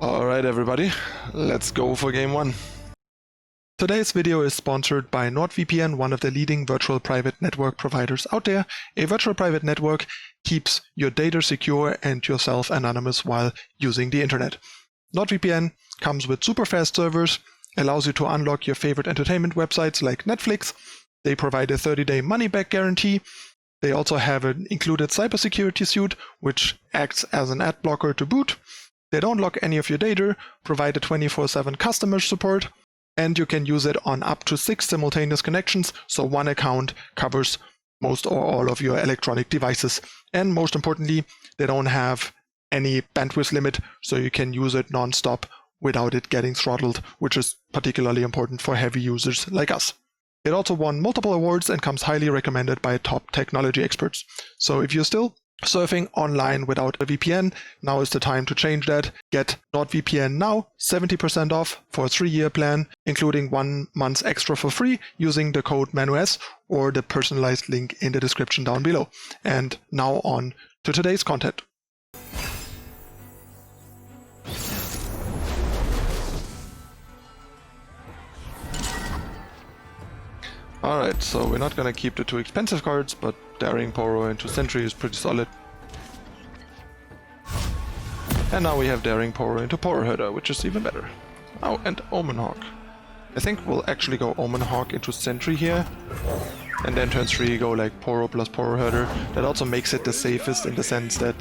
Alright everybody, let's go for game 1. Today's video is sponsored by NordVPN, one of the leading virtual private network providers out there. A virtual private network keeps your data secure and yourself anonymous while using the internet. NordVPN comes with super fast servers, allows you to unlock your favorite entertainment websites like Netflix. They provide a 30-day money-back guarantee. They also have an included cybersecurity suite, which acts as an ad blocker to boot. They don't lock any of your data, provide a 24/7 customer support, and you can use it on up to 6 simultaneous connections, so one account covers most or all of your electronic devices. And most importantly, they don't have any bandwidth limit, so you can use it non-stop without it getting throttled, which is particularly important for heavy users like us. It also won multiple awards and comes highly recommended by top technology experts. So if you're still surfing online without a VPN, now is the time to change that. Get NordVPN now, 70% off for a 3-year plan, including 1 month extra for free using the code ManuS or the personalized link in the description down below. And now on to today's content. Alright, so we're not gonna keep the 2 expensive cards, but Daring Poro into Sentry is pretty solid. And now we have Daring Poro into Poro Herder, which is even better. Oh, and Omen Hawk. I think we'll actually go Omen Hawk into Sentry here. And then turn 3 go like Poro plus Poro Herder. That also makes it the safest in the sense that,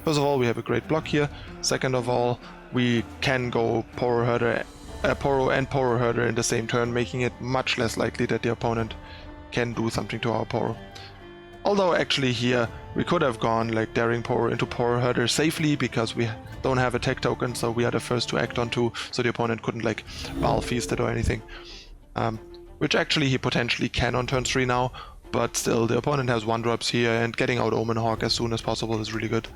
first of all, we have a great block here. Second of all, we can go Poro Herder, Poro and Poro Herder in the same turn, making it much less likely that the opponent can do something to our Poro. Although actually here we could have gone like Daring Poro into Poro Herder safely because we don't have a tech token, so we are the first to act on 2, so the opponent couldn't like Val Feast it or anything. Which actually he potentially can on turn 3 now, but still the opponent has 1-drops here, and getting out Omen Hawk as soon as possible is really good.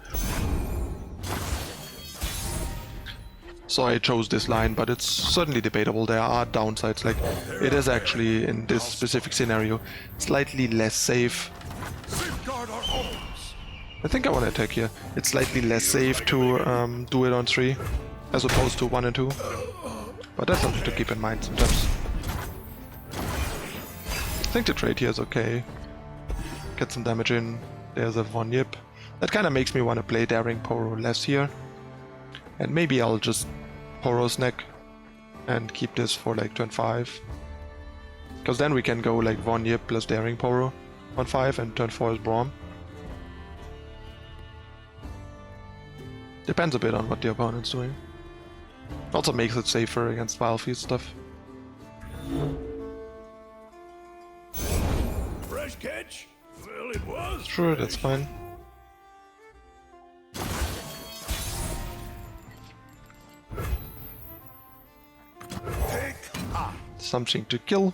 So I chose this line, but it's certainly debatable. There are downsides, like it is actually in this specific scenario slightly less safe. I think I want to attack here. It's slightly less safe to do it on 3 as opposed to 1 and 2, but that's something to keep in mind sometimes. I think the trade here is okay. Get some damage in. There's a 1 yip. That kind of makes me want to play Daring Poro less here. And maybe I'll just Poro's neck and keep this for like turn 5. Because then we can go like 1 yip plus Daring Poro on 5 and turn 4 is Braum. Depends a bit on what the opponent's doing. Also makes it safer against Vile Feast stuff. Fresh catch? Well, it was. Sure, that's fine. Something to kill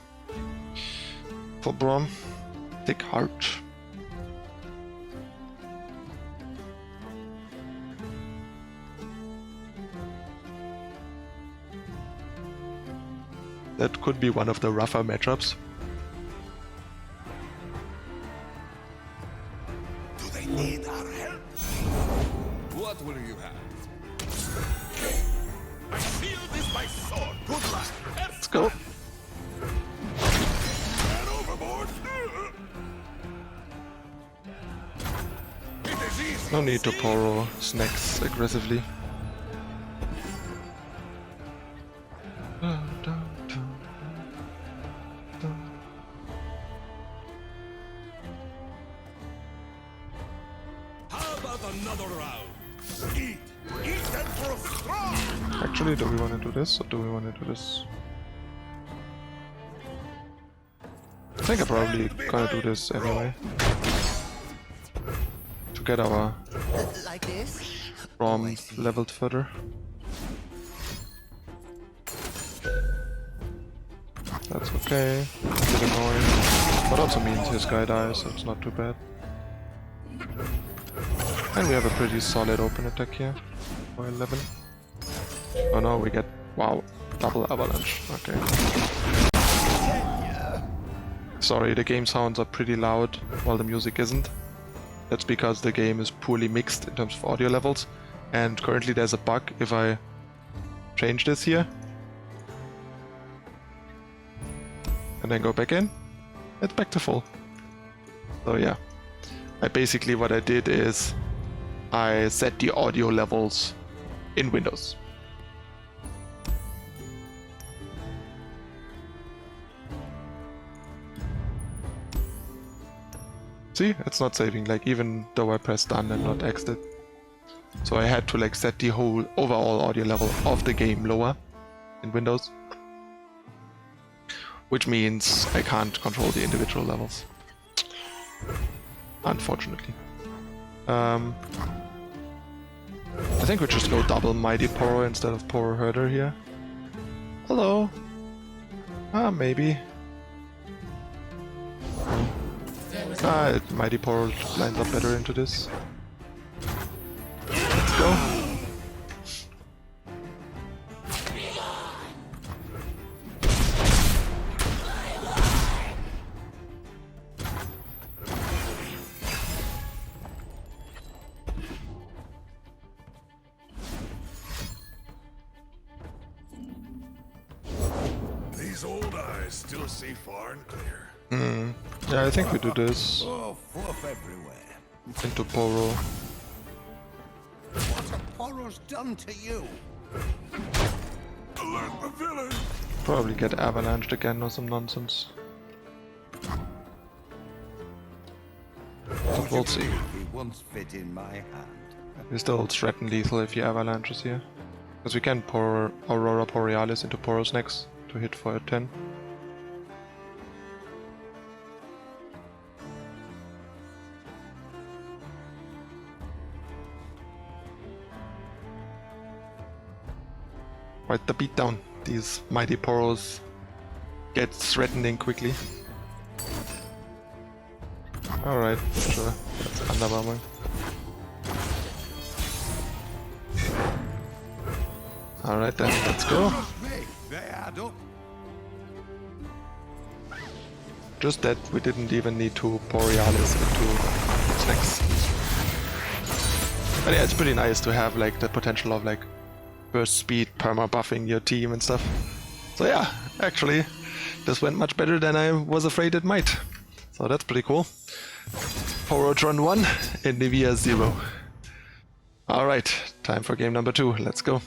for Braum. Thick Heart. That could be one of the rougher matchups. Do they need our help? What will you have? I feel this my sword. Good luck. Let's go. Man overboard. It is easy. No need to Poro snacks aggressively. How about another round? Eat them for strong. Actually, do we want to do this or do we want to do this? I think I'm probably gonna do this anyway. To get our Like this? ROM leveled further. That's okay. A bit annoying. But also means his guy dies, so it's not too bad. And we have a pretty solid open attack here. For 11. Oh no, we get... wow. Double avalanche. Okay. Sorry, the game sounds are pretty loud while the music isn't. That's because the game is poorly mixed in terms of audio levels. And currently there's a bug. If I change this here. And then go back in. It's back to full. So yeah. Basically what I did is I set the audio levels in Windows. See, it's not saving, like even though I pressed done and not exit. So I had to like set the whole overall audio level of the game lower in Windows. Which means I can't control the individual levels. Unfortunately. I think we just go double Mighty Poro instead of Poro Herder here. Hello. Maybe. Mighty Poro lines up better into this. Let's go. These old eyes still see far and clear. Yeah, I think we do this. Oh, fluff everywhere. Into Poro. What have Poros done to you? Alert the villain! Probably get avalanched again or some nonsense. But we'll see. He once fit in my hand. We still threaten lethal if he avalanches here. Because we can pour Aurora Borealis into Poros next to hit for a 10. Quite the beatdown. These mighty Poros get threatening quickly. Alright, sure. That's underwhelming. Alright then, let's go. They add up. Just that we didn't even need to Borealis into snacks. But yeah, it's pretty nice to have like the potential of like burst speed perma buffing your team and stuff. So yeah, actually this went much better than I was afraid it might. So that's pretty cool. Porotron 1 and Nivea 0. Alright, time for game number 2. Let's go.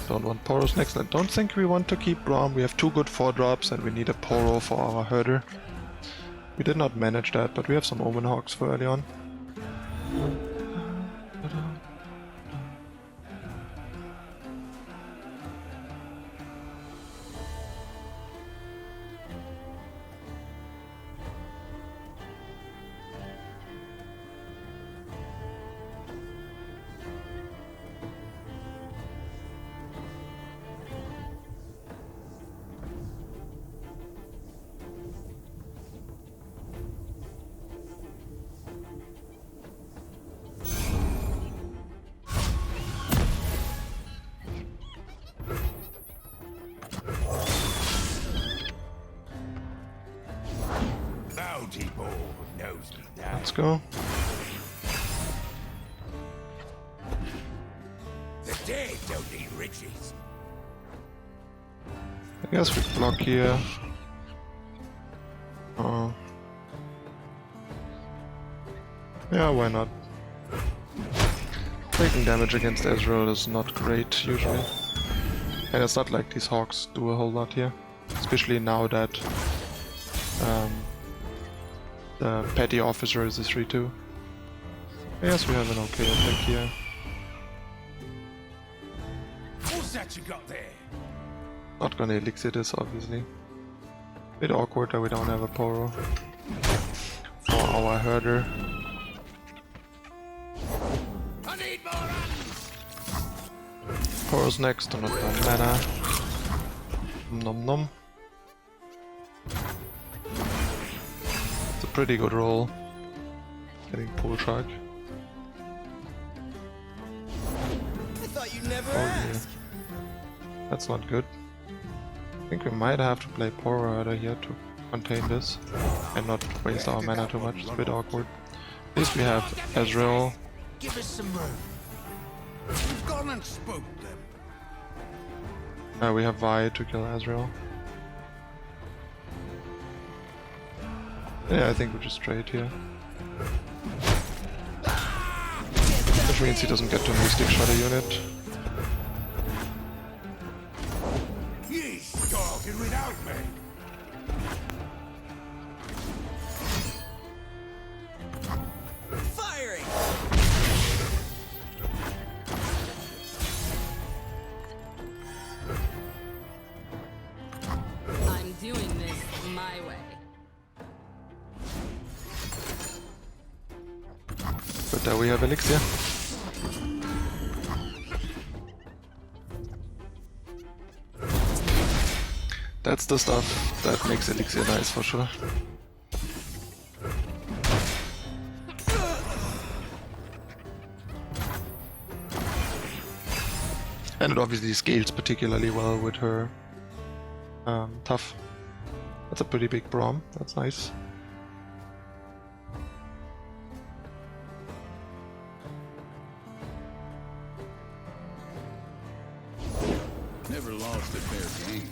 Don't want Poros next. I don't think we want to keep Braum. We have 2 good 4-drops and we need a Poro for our herder. We did not manage that, but we have some Omen Hawks for early on. Let's go. The dead don't need riches. I guess we block here. Yeah, why not? Taking damage against Ezreal is not great usually. And it's not like these Hawks do a whole lot here. Especially now that the petty officer is a 3-2. Yes, we have an okay attack here. What's that you got there? Not gonna elixir this, obviously. Bit awkward that we don't have a Poro for our herder. I need more hands. Poro's next, do not burn mana. Nom nom. It's a pretty good roll. Getting Pull Shark. thought you'd never Oh ask. yeah. That's not good. I think we might have to play Porotron here to contain this and not waste our mana too much. It's a bit awkward. At least we have Ezreal. Give us some room. We've gone and spooked them. Now we have Vi to kill Ezreal. Yeah, I think we just trade here. Which means he doesn't get to Mystic Shot a unit. Ye started without me. Firing! I'm doing this my way. But there we have Elixir. That's the stuff that makes Elixir nice for sure. And it obviously scales particularly well with her tough. That's a pretty big Braum, that's nice. Never lost a fair game.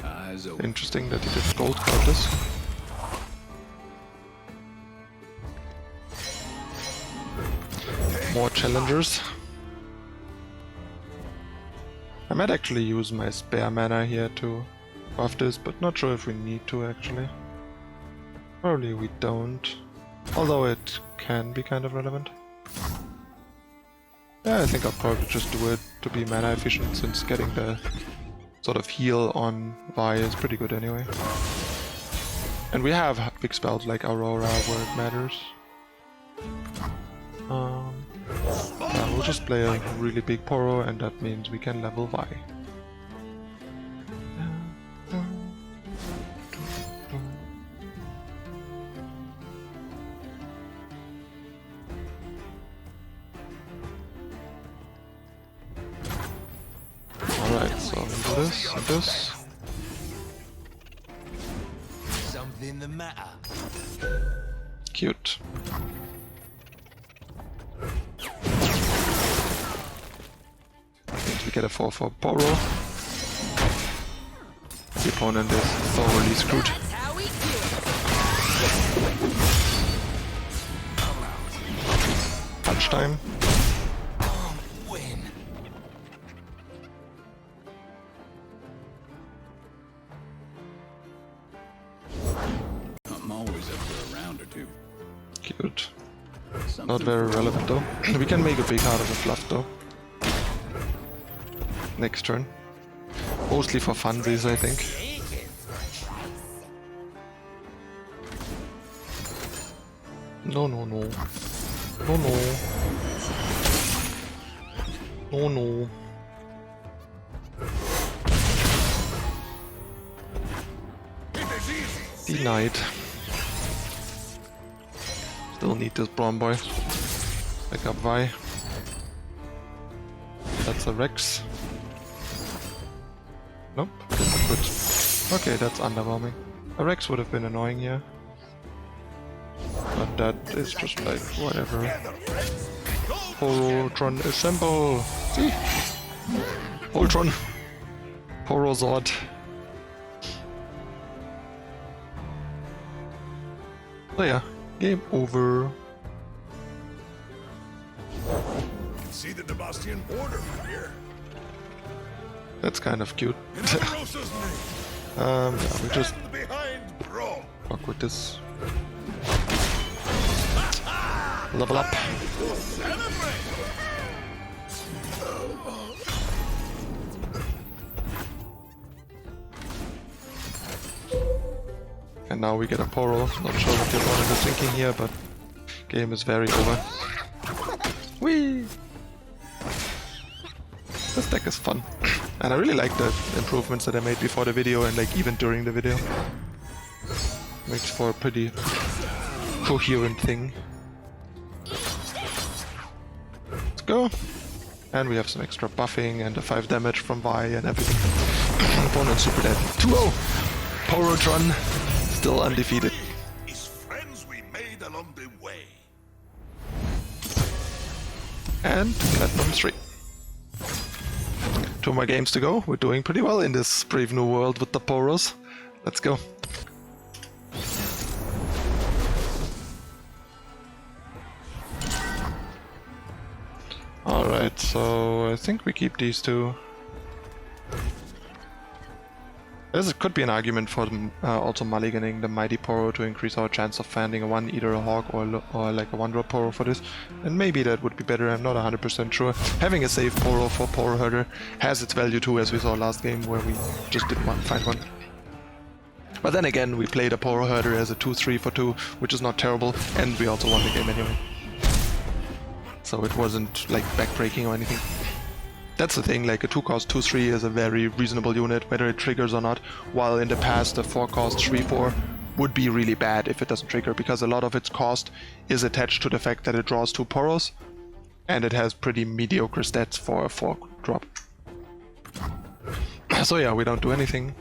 Eyes open. Interesting that he did gold counters. More challengers. I might actually use my spare mana here to buff this, but not sure if we need to actually. Probably we don't. Although it can be kind of relevant. Yeah, I think I'll probably just do it to be mana efficient, since getting the sort of heal on Vi is pretty good anyway. And we have big spells like Aurora where it matters. Yeah, we'll just play a really big Poro, and that means we can level Vi. Alright, so we do this and this. Something the matter. Cute. Means we get a 4/4 Poro. The opponent is thoroughly screwed. That's how we do it. Punch time. Win. I'm always up for a round or two. Cute. Not very relevant though. We can make a big heart of the fluff though. Next turn. Mostly for funsies, I think. No, no, no. No, no. No, no. Denied. Still need this Braum boy. Pick up Vi. That's a Rex. Nope, didn't good. Okay, that's underwhelming. A Rex would have been annoying here. But that is just like whatever. Porotron Assemble! See? Voltron! Porozord. So yeah, game over. See the Debastian border from here. That's kind of cute. In Amarosa's name. Yeah, we just Stand behind Bro. fuck with this. Level up. Celebrate. And now we get a Poro. Not sure what the opponent is thinking here, but game is very over. Whee! This deck is fun. And I really like the improvements that I made before the video and like even during the video. Makes for a pretty coherent thing. Let's go. And we have some extra buffing and a 5 damage from Vi and everything. Opponent's super dead. 2-0! Porotron still undefeated. Is friends we made along the way. And Platinum 3. 2 more games to go. We're doing pretty well in this brave new world with the Poros. Let's go. Alright, so I think we keep these two. There could be an argument for also mulliganing the Mighty Poro to increase our chance of finding a one, either a Hawk or like a 1-drop Poro for this. And maybe that would be better, I'm not 100% sure. Having a safe Poro for Poro Herder has its value too, as we saw last game where we just didn't find one. But then again, we played a Poro Herder as a 2-3 for 2, which is not terrible, and we also won the game anyway. So it wasn't like backbreaking or anything. That's the thing, like a 2-cost 2-3 is a very reasonable unit, whether it triggers or not, while in the past a 4-cost 3-4 would be really bad if it doesn't trigger, because a lot of its cost is attached to the fact that it draws 2 Poros, and it has pretty mediocre stats for a 4-drop. So yeah, we don't do anything.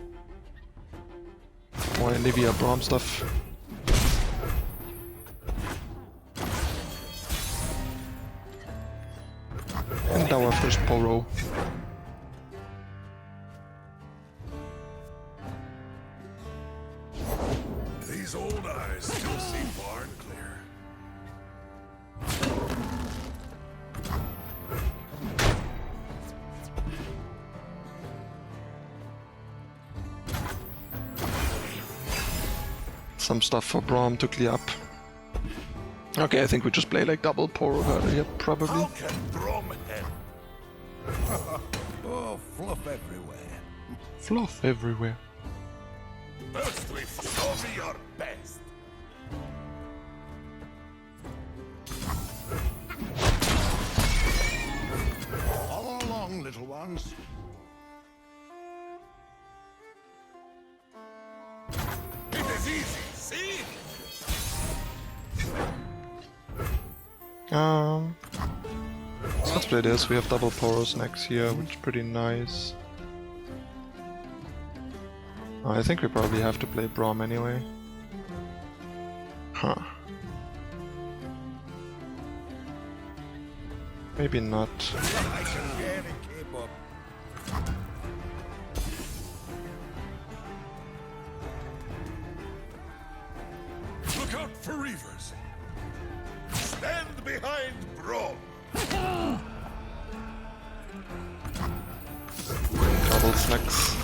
More Nivea Braum stuff. And our first Poro. These old eyes still see far and clear. Some stuff for Braum to clear up. Okay, I think we just play like double Poro Herder here, probably. How can Brom help? Oh, fluff everywhere. Fluff everywhere. Firstly, show me your best. Follow along, little ones. It is easy, see? Let's play this. We have double Poros next here, which is pretty nice. I think we probably have to play Braum anyway. Huh. Maybe not. I can barely keep up. Look out for Reavers. Stand behind Brom. Double snacks.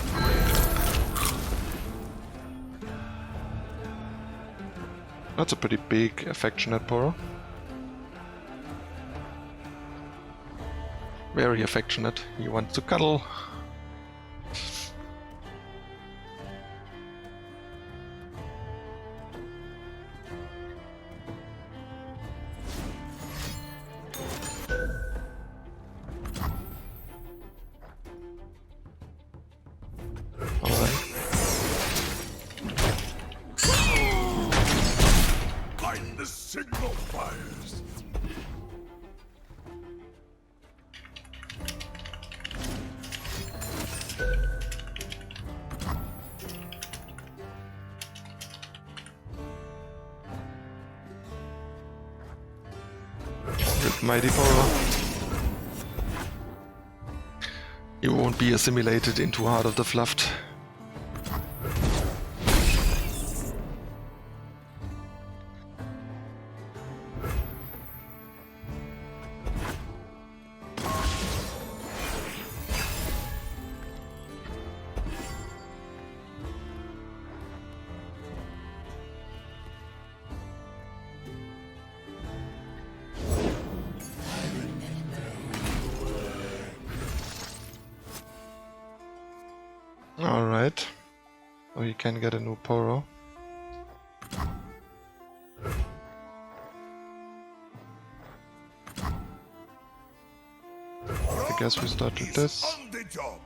That's a pretty big affectionate Poro. Very affectionate. He wants to cuddle. Find the signal fires. With Mighty Poro. You won't be assimilated into Heart of the Fluffed. Alright. So he can get a new Poro. I guess we start with this. On the job.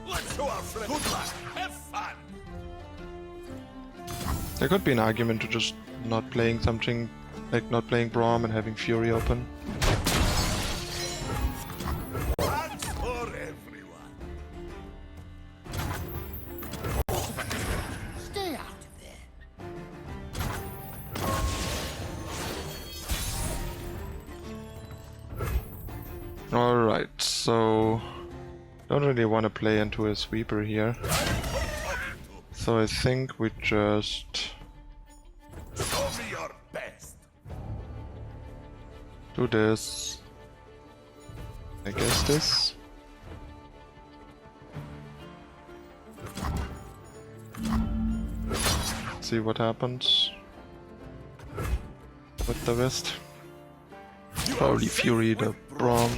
Let's show our friend. Good luck. Have fun. There could be an argument to just not playing something, like not playing Braum and having Fury open. Alright, so don't really want to play into a sweeper here. So I think we just Show me your best. do this. I guess this. See what happens with the rest. Probably Fury the Braum.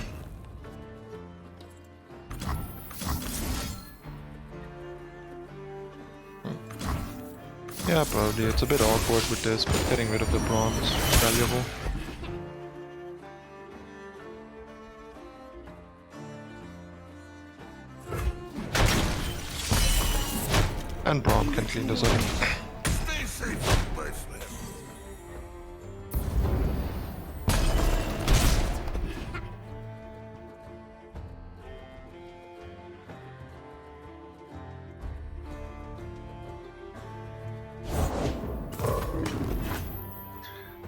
Yeah, probably. It's a bit awkward with this, but getting rid of the Braum is valuable. And Braum can clean this up. Stay safe, my friend.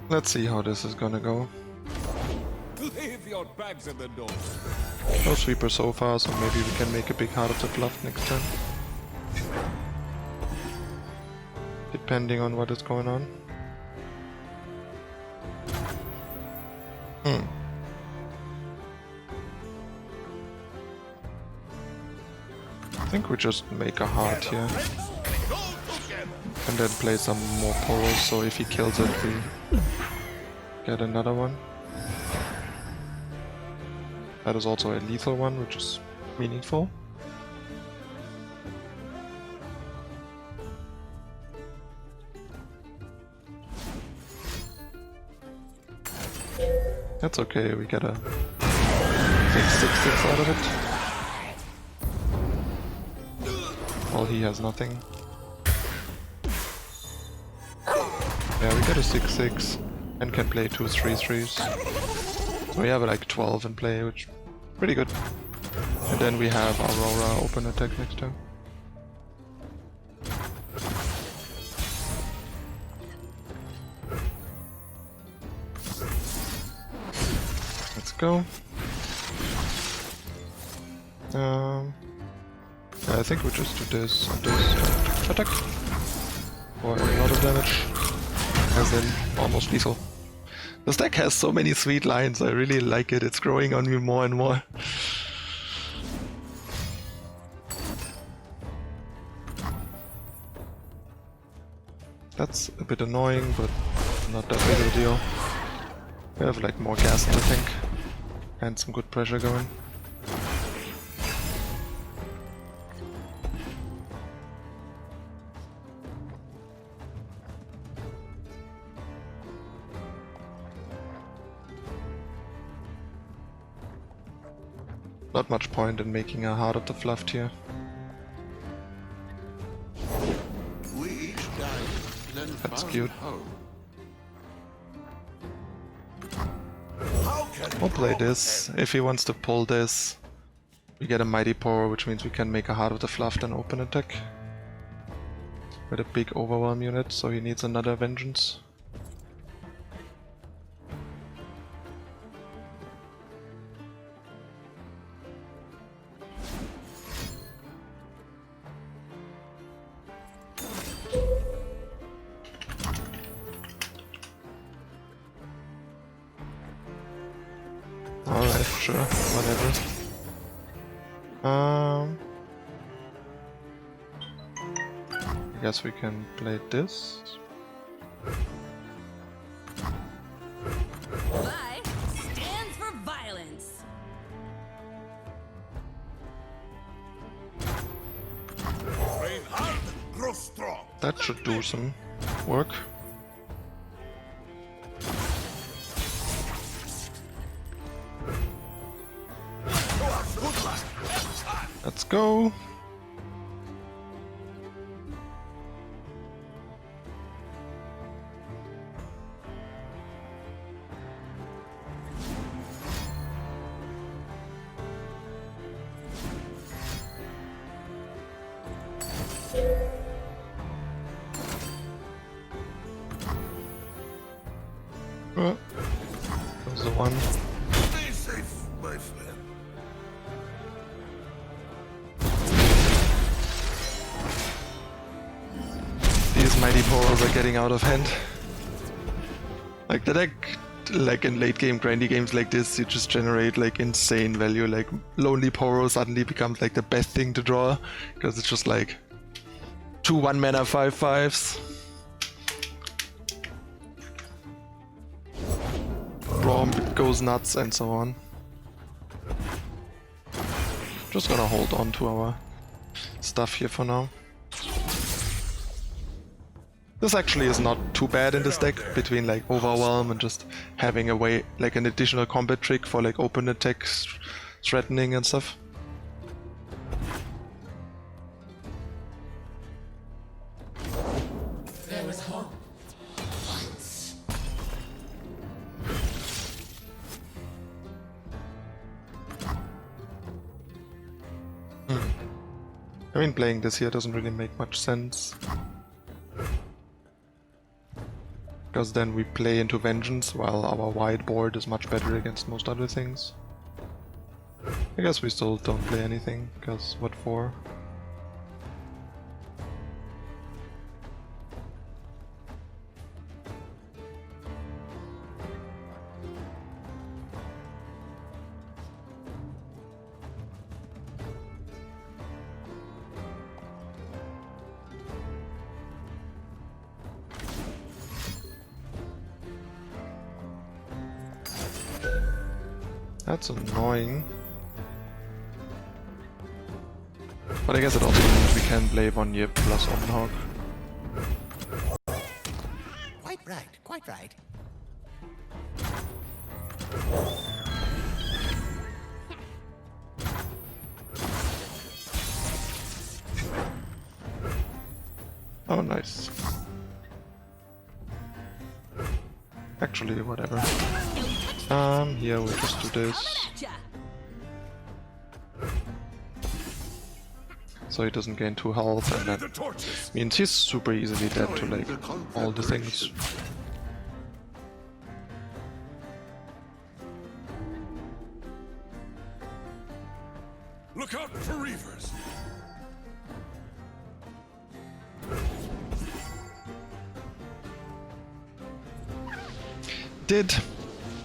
Let's see how this is gonna go. Leave your bags at the door. No sweeper so far, so maybe we can make a big heart of the bluff next turn. Depending on what is going on. I think we just make a heart here. Go together. And then play some more Poros, so if he kills it, we get another one. That is also a lethal one, which is meaningful. That's okay, we get a 6/6 out of it. Well, he has nothing. Yeah, we get a 6/6 and can play 2 3/3s. So we have like 12 in play, which is pretty good. And then we have Aurora open attack next turn. Let's go. Yeah, I think we just do this and this and attack. For a lot of damage. As in almost lethal. This deck has so many sweet lines, I really like it, it's growing on me more and more. That's a bit annoying, but not that big of a deal. We have like more gas in the tank. And some good pressure going. Not much point in making a Heart of the Fluffed here. We each died, then That's found cute. home. We'll play this. If he wants to pull this, we get a Mighty Poro, which means we can make a Heart of the Fluffed and open attack. With a big Overwhelm unit, so he needs another Vengeance. Alright, sure, whatever. I guess we can play this. Vi stands for violence. Train hard, grow strong. That should do some work. Let's go. That was the one. Stay safe, my friend. These mighty Poros are getting out of hand. Like the deck, like in late game grindy games like this, you just generate like insane value. Like Lonely Poro suddenly becomes like the best thing to draw because it's just like 2 1-mana 5/5s. Braum goes nuts and so on. Just gonna hold on to our stuff here for now. This actually is not too bad in this deck, between like Overwhelm and just having a way, like an additional combat trick for like open attack, threatening and stuff. There is hope. I mean, playing this here doesn't really make much sense. Because then we play into Vengeance, while our wide board is much better against most other things. I guess we still don't play anything, because what for? That's annoying. But I guess it also means we can play 1 year plus Omnihawk. Quite right, quite right. Oh, nice. Actually, whatever. Here we'll just do this. So he doesn't gain 2 health, and that The torches. means he's super easily dead to like all the things. Look out for reavers. Did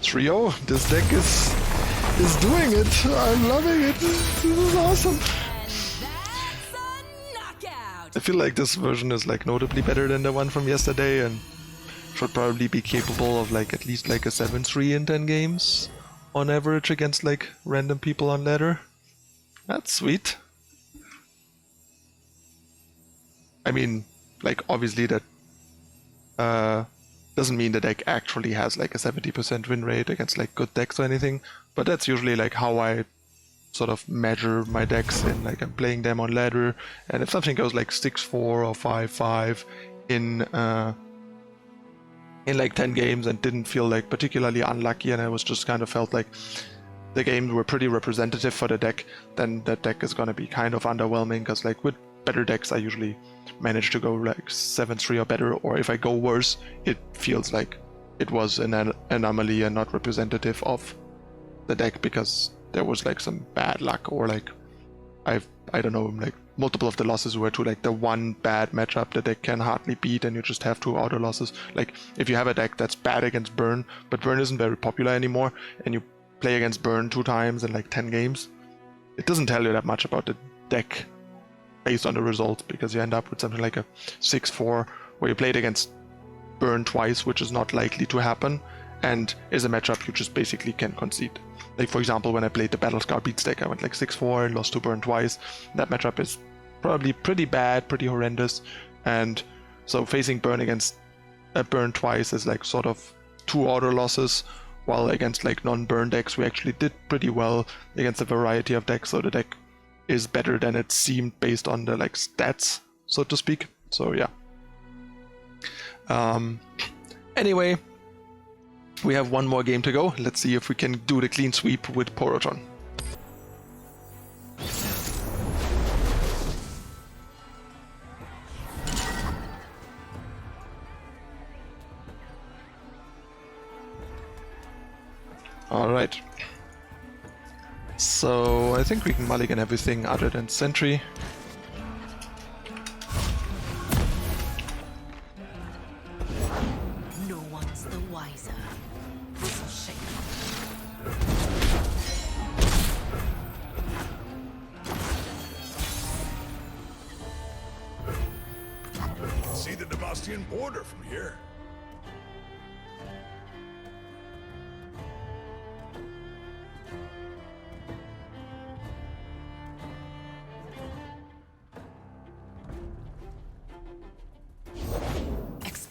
3-0. This deck is doing it. I'm loving it. This is awesome. And that's a knockout. I feel like this version is like notably better than the one from yesterday, and should probably be capable of like at least like a 7-3 in 10 games on average against like random people on ladder. That's sweet. I mean, like obviously that doesn't mean the deck actually has like a 70% win rate against like good decks or anything, but that's usually like how I sort of measure my decks in like I'm playing them on ladder, and if something goes like 6-4 or 5-5 in like 10 games and didn't feel like particularly unlucky, and I was just kind of felt like the games were pretty representative for the deck, then that deck is gonna be kind of underwhelming, because like with better decks I usually manage to go like 7-3 or better, or if I go worse it feels like it was an anomaly and not representative of the deck because there was like some bad luck, or like I don't know, like multiple of the losses were to like the one bad matchup the deck can hardly beat and you just have 2 auto losses. Like if you have a deck that's bad against Burn, but Burn isn't very popular anymore, and you play against Burn 2 times in like 10 games, it doesn't tell you that much about the deck based on the result, because you end up with something like a 6-4 where you played against Burn twice, which is not likely to happen, and is a matchup you just basically can concede. Like for example, when I played the Battlescar Beats deck, I went like 6-4 and lost to Burn twice. That matchup is probably pretty bad, pretty horrendous, and so facing Burn against Burn twice is like sort of 2 auto losses, while against like non-Burn decks we actually did pretty well against a variety of decks, so the deck is better than it seemed based on the like stats, so to speak. So yeah. Anyway, we have 1 more game to go. Let's see if we can do the clean sweep with Porotron. All right. So I think we can mulligan everything other than Sentry. No one's the wiser. This'll shake See the Demastian border from here.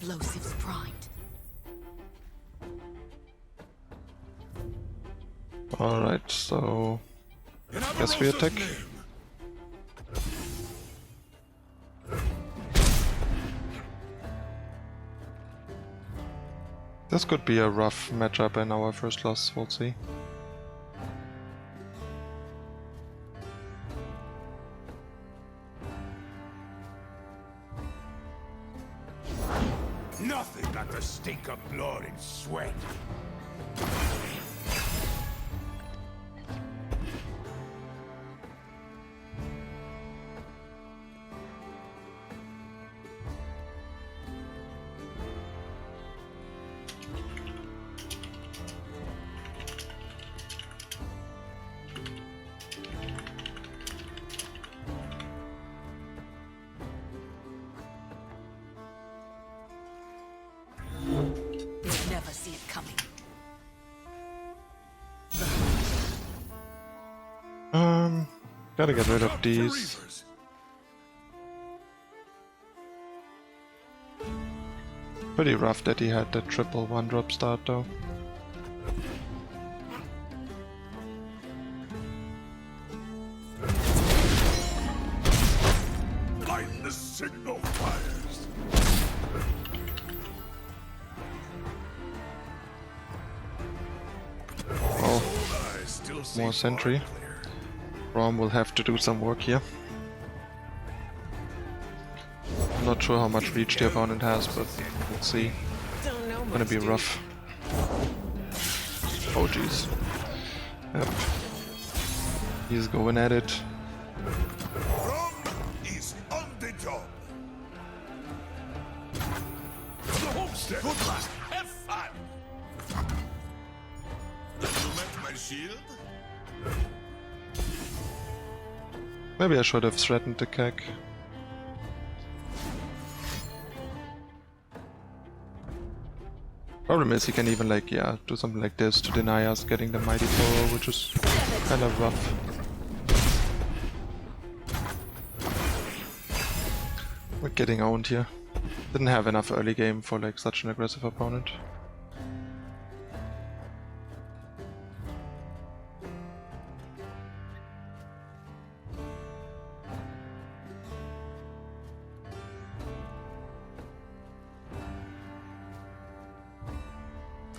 explosives primed. Alright, so In guess we Amaros's attack. name. This could be a rough matchup in our first loss, we'll see. Nothing but the stink of blood and sweat. They'll never see it coming. Gotta get rid of Up the these. reavers. Pretty rough that he had that triple 1-drop start though. Light the signal fires. Oh, I still see more sentry. far clear. Rom will have to do some work here. I'm not sure how much reach the opponent has, but let's see. Gonna be rough. Oh jeez. Yep. He's going at it. Rom is on the job. To the homestead. Good luck. Have fun. You met my shield? Maybe I should have threatened the keg. Problem is he can even like, yeah, do something like this to deny us getting the mighty Poro, which is kind of rough. We're getting owned here. Didn't have enough early game for like such an aggressive opponent.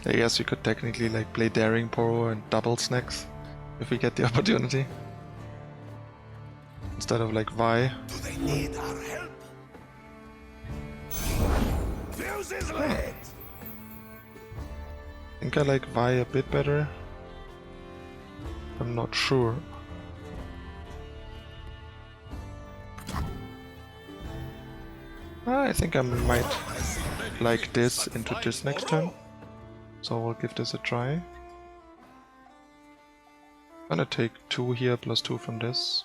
I guess we could technically like play Daring Poro and double snacks if we get the opportunity. Instead of like Vi. Do they need our help? Fuse is lit. I think I like Vi a bit better. I'm not sure. I think I might like this into this next turn. So we'll give this a try. Gonna take 2 here plus 2 from this.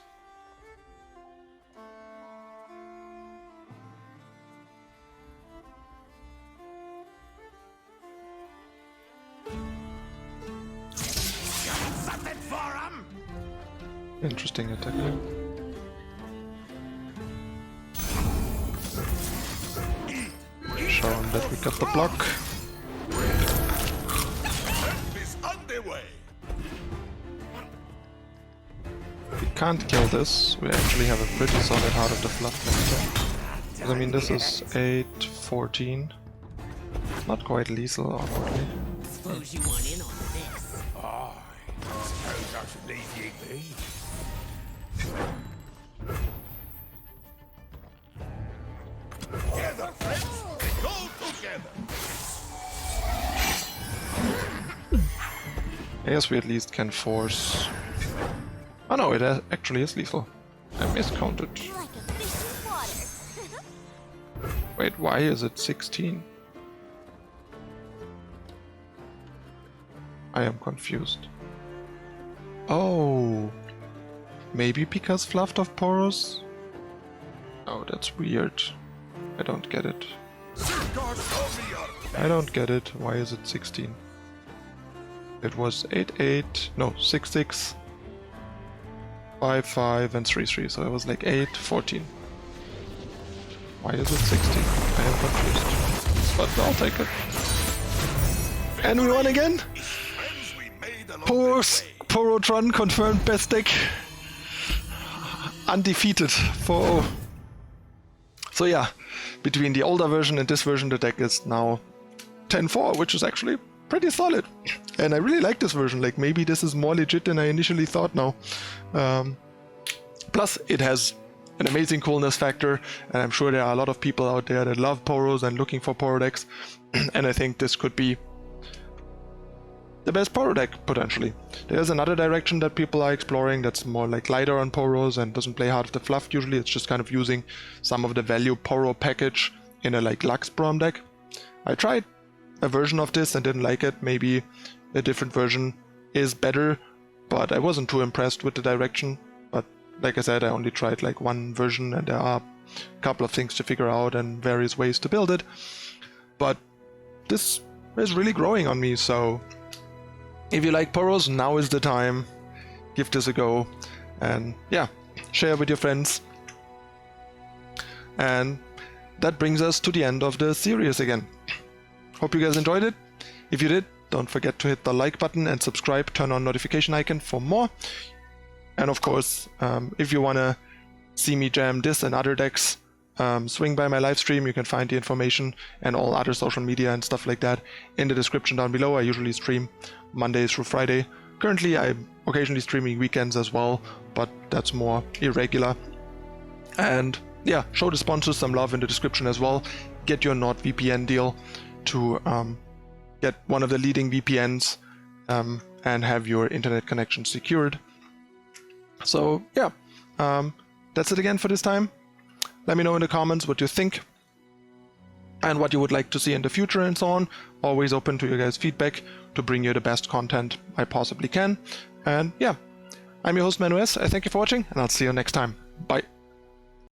Something for 'em. Interesting attack. Show him that we got the block. Help is on the way. We can't kill this. We actually have a pretty solid Heart of the Fluff next turn. 'Cause, I mean, this is 8, 14. Not quite lethal, awkwardly. Suppose you want in on this. Suppose I should leave ye be. Together, friends. Go together. I guess we at least can force Oh no, it actually is lethal. I miscounted. Like a fish in water. Wait, why is it 16? I am confused. Oh, maybe because fluffed of Poros? Oh, that's weird. I don't get it. Safeguard Omnia! I don't get it. Why is it 16? It was 8-8, no, 6-6, 5-5, and 3-3, so it was like 8-14. Why is it 16? I am confused. But I'll take it. And we won again! Friends we made along Poros, the way. Porotron confirmed best deck. Undefeated 4-0. So yeah, between the older version and this version, the deck is now 10-4, which is actually pretty solid. And I really like this version. Like, maybe this is more legit than I initially thought now. Plus, it has an amazing coolness factor, and I'm sure there are a lot of people out there that love Poros and looking for Poro decks. And I think this could be the best Poro deck, potentially. There's another direction that people are exploring that's more like lighter on Poros and doesn't play hard of the fluff usually. It's just kind of using some of the value Poro package in a like Lux Brom deck. I tried a version of this and didn't like it. Maybe a different version is better, but I wasn't too impressed with the direction. But like I said, I only tried like one version and there are a couple of things to figure out and various ways to build it. But this is really growing on me, so if you like Poros, now is the time. Give this a go. And yeah, share with your friends. And that brings us to the end of the series again. Hope you guys enjoyed it. If you did, don't forget to hit the like button and subscribe, turn on notification icon for more. And of course, if you want to see me jam this and other decks, swing by my live stream. You can find the information and all other social media and stuff like that in the description down below. I usually stream Monday through Friday. Currently, I'm occasionally streaming weekends as well, but that's more irregular. And yeah, show the sponsors some love in the description as well. Get your NordVPN deal to get one of the leading VPNs and have your internet connection secured. So yeah, that's it again for this time. Let me know in the comments what you think and what you would like to see in the future and so on. Always open to your guys' feedback to bring you the best content I possibly can. And yeah, I'm your host ManuS. I thank you for watching and I'll see you next time. Bye.